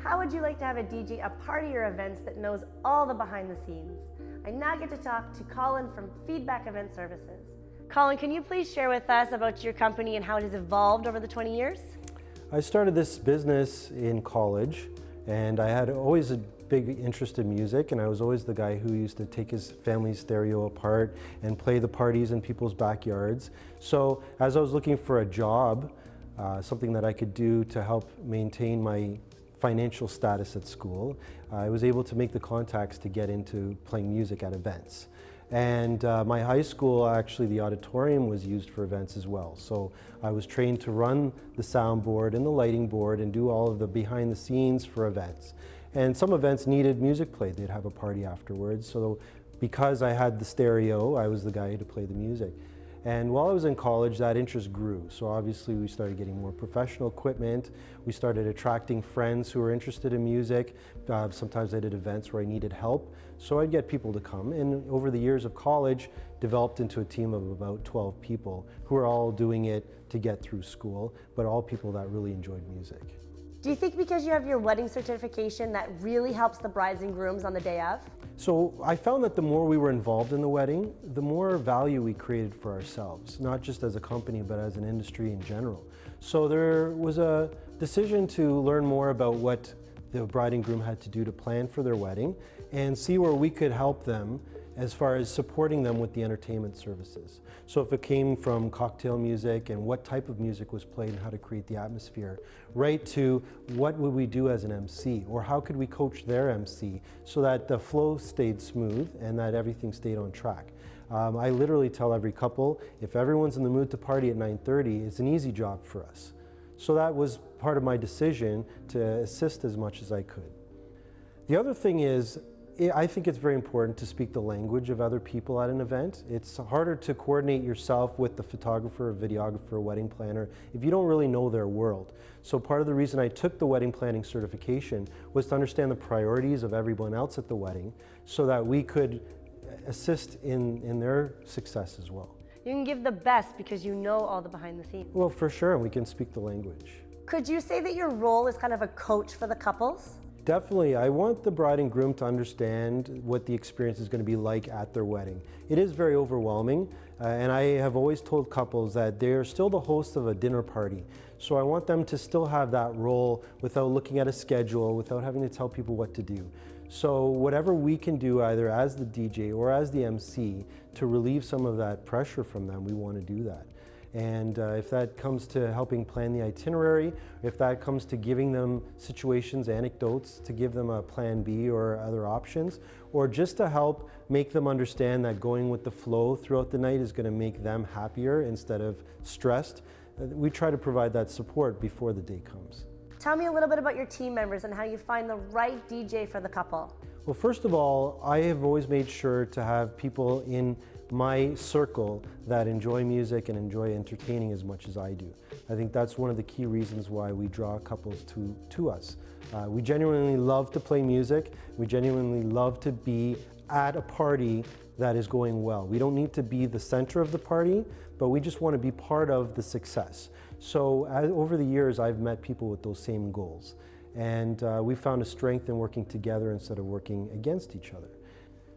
How would you like to have a DJ a part of your events that knows all the behind the scenes? I now get to talk to Colin from Feedback Event Services. Colin, can you please share with us about your company and how it has evolved over the 20 years? I started this business in college, and I had always a big interest in music, and I was always the guy who used to take his family's stereo apart and play the parties in people's backyards. So as I was looking for a job, something that I could do to help maintain my financial status at school, I was able to make the contacts to get into playing music at events. And my high school, actually, the auditorium was used for events as well. So I was trained to run the soundboard and the lighting board and do all of the behind the scenes for events. And some events needed music played. They'd have a party afterwards. So because I had the stereo, I was the guy to play the music. And while I was in college, that interest grew. So obviously we started getting more professional equipment. We started attracting friends who were interested in music. Sometimes I did events where I needed help. So I'd get people to come. And over the years of college, developed into a team of about 12 people who are all doing it to get through school, but all people that really enjoyed music. Do you think because you have your wedding certification that really helps the brides and grooms on the day of? So I found that the more we were involved in the wedding, the more value we created for ourselves, not just as a company, but as an industry in general. So there was a decision to learn more about what the bride and groom had to do to plan for their wedding and see where we could help them as far as supporting them with the entertainment services. So if it came from cocktail music and what type of music was played and how to create the atmosphere, right to what would we do as an MC, or how could we coach their MC so that the flow stayed smooth and that everything stayed on track. I literally tell every couple, if everyone's in the mood to party at 9:30, it's an easy job for us. So that was part of my decision to assist as much as I could. The other thing is, I think it's very important to speak the language of other people at an event. It's harder to coordinate yourself with the photographer, videographer, wedding planner if you don't really know their world. So part of the reason I took the wedding planning certification was to understand the priorities of everyone else at the wedding so that we could assist in their success as well. You can give the best because you know all the behind the scenes. Well, for sure, we can speak the language. Could you say that your role is kind of a coach for the couples? Definitely. I want the bride and groom to understand what the experience is going to be like at their wedding. It is very overwhelming, and I have always told couples that they're still the hosts of a dinner party. So I want them to still have that role without looking at a schedule, without having to tell people what to do. So whatever we can do, either as the DJ or as the MC, to relieve some of that pressure from them, we want to do that. And if that comes to helping plan the itinerary, if that comes to giving them situations, anecdotes, to give them a plan B or other options, or just to help make them understand that going with the flow throughout the night is going to make them happier instead of stressed, we try to provide that support before the day comes. Tell me a little bit about your team members and how you find the right DJ for the couple. Well, first of all, I have always made sure to have people in my circle that enjoy music and enjoy entertaining as much as I do. I think that's one of the key reasons why we draw couples to us. We genuinely love to play music. We genuinely love to be at a party that is going well. We don't need to be the center of the party, but we just want to be part of the success. So over the years, I've met people with those same goals. And we found a strength in working together instead of working against each other.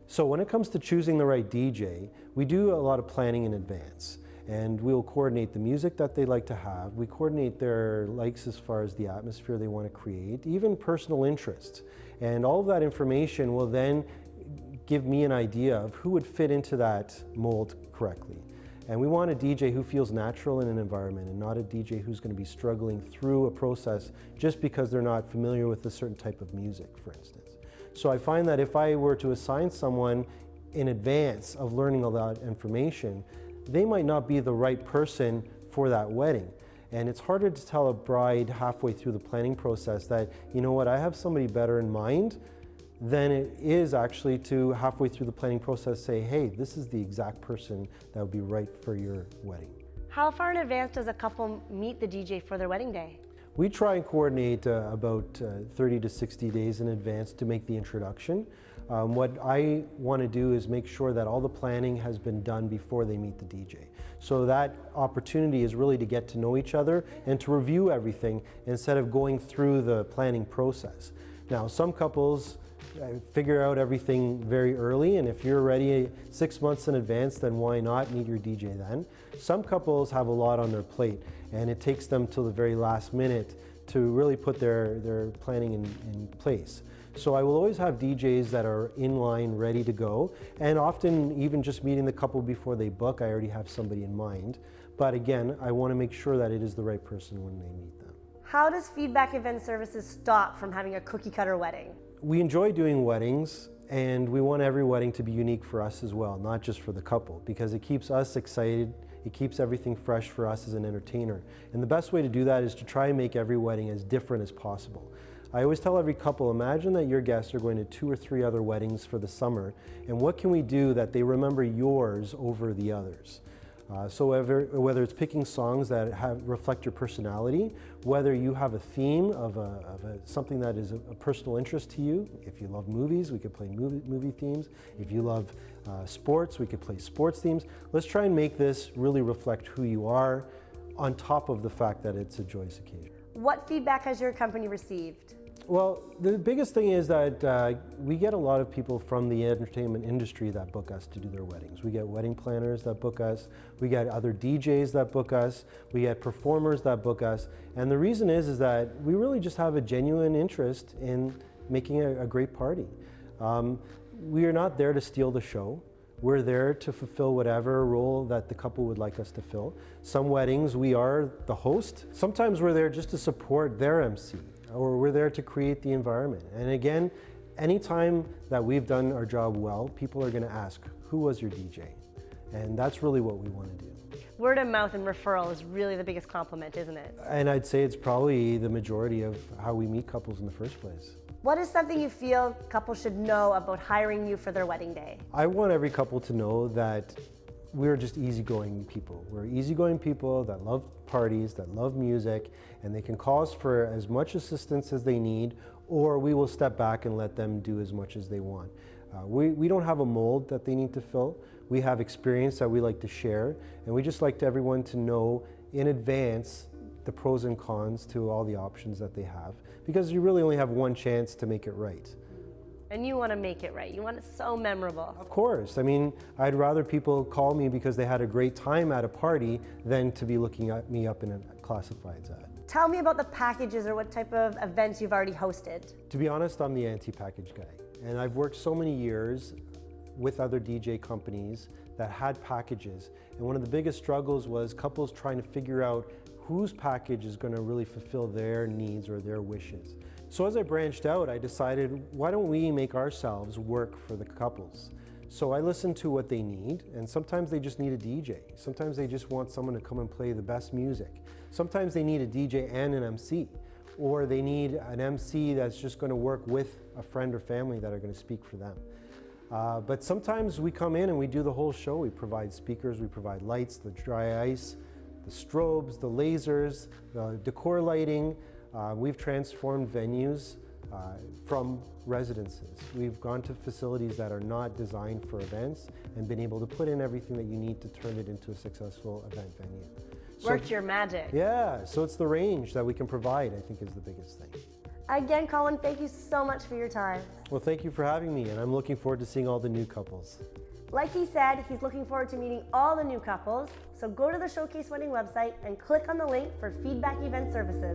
So when it comes to choosing the right DJ, we do a lot of planning in advance. And we'll coordinate the music that they like to have. We coordinate their likes as far as the atmosphere they want to create, even personal interests. And all of that information will then give me an idea of who would fit into that mold correctly. And we want a DJ who feels natural in an environment and not a DJ who's going to be struggling through a process just because they're not familiar with a certain type of music, for instance. So I find that if I were to assign someone in advance of learning all that information, they might not be the right person for that wedding. And it's harder to tell a bride halfway through the planning process that, you know what, I have somebody better in mind than it is actually to halfway through the planning process say, hey, this is the exact person that would be right for your wedding. How far in advance does a couple meet the DJ for their wedding day? We try and coordinate about 30 to 60 days in advance to make the introduction. What I want to do is make sure that all the planning has been done before they meet the DJ. So that opportunity is really to get to know each other and to review everything instead of going through the planning process. Now, some couples figure out everything very early, and if you're ready 6 months in advance, then why not meet your DJ then? Some couples have a lot on their plate, and it takes them till the very last minute to really put their planning in place. So I will always have DJs that are in line, ready to go, and often even just meeting the couple before they book, I already have somebody in mind. But again, I want to make sure that it is the right person when they meet them. How does Feedback Event Services stop from having a cookie cutter wedding? We enjoy doing weddings, and we want every wedding to be unique for us as well, not just for the couple, because it keeps us excited, it keeps everything fresh for us as an entertainer. And the best way to do that is to try and make every wedding as different as possible. I always tell every couple, imagine that your guests are going to 2 or 3 other weddings for the summer, and what can we do that they remember yours over the others? So whether it's picking songs that reflect your personality, whether you have a theme of something that is a personal interest to you. If you love movies, we could play movie themes. If you love sports, we could play sports themes. Let's try and make this really reflect who you are, on top of the fact that it's a joyous occasion. What feedback has your company received? Well, the biggest thing is that we get a lot of people from the entertainment industry that book us to do their weddings. We get wedding planners that book us, we get other DJs that book us, we get performers that book us, and the reason is that we really just have a genuine interest in making a great party. We are not there to steal the show. We're there to fulfill whatever role that the couple would like us to fill. Some weddings we are the host. Sometimes we're there just to support their MC, or we're there to create the environment. And again, anytime that we've done our job well, people are going to ask, who was your DJ? And that's really what we want to do. Word of mouth and referral is really the biggest compliment, isn't it? And I'd say it's probably the majority of how we meet couples in the first place. What is something you feel couples should know about hiring you for their wedding day? I want every couple to know that we're just easygoing people. We're easygoing people that love parties, that love music, and they can call us for as much assistance as they need, or we will step back and let them do as much as they want. We don't have a mold that they need to fill. We have experience that we like to share, and we just like everyone to know in advance the pros and cons to all the options that they have, because you really only have one chance to make it right. And you want to make it right. You want it so memorable. Of course. I mean, I'd rather people call me because they had a great time at a party than to be looking at me up in a classifieds ad. Tell me about the packages or what type of events you've already hosted. To be honest, I'm the anti-package guy. And I've worked so many years with other DJ companies that had packages. And one of the biggest struggles was couples trying to figure out whose package is going to really fulfill their needs or their wishes. So as I branched out, I decided, why don't we make ourselves work for the couples? So I listened to what they need, and sometimes they just need a DJ. Sometimes they just want someone to come and play the best music. Sometimes they need a DJ and an MC, or they need an MC that's just going to work with a friend or family that are going to speak for them. But sometimes we come in and we do the whole show. We provide speakers, we provide lights, the dry ice, the strobes, the lasers, the decor lighting. We've transformed venues from residences. We've gone to facilities that are not designed for events and been able to put in everything that you need to turn it into a successful event venue. Worked your magic. Yeah, so it's the range that we can provide, I think, is the biggest thing. Again, Colin, thank you so much for your time. Well, thank you for having me, and I'm looking forward to seeing all the new couples. Like he said, he's looking forward to meeting all the new couples, so go to the Showcase Wedding website and click on the link for Feedback Event Services.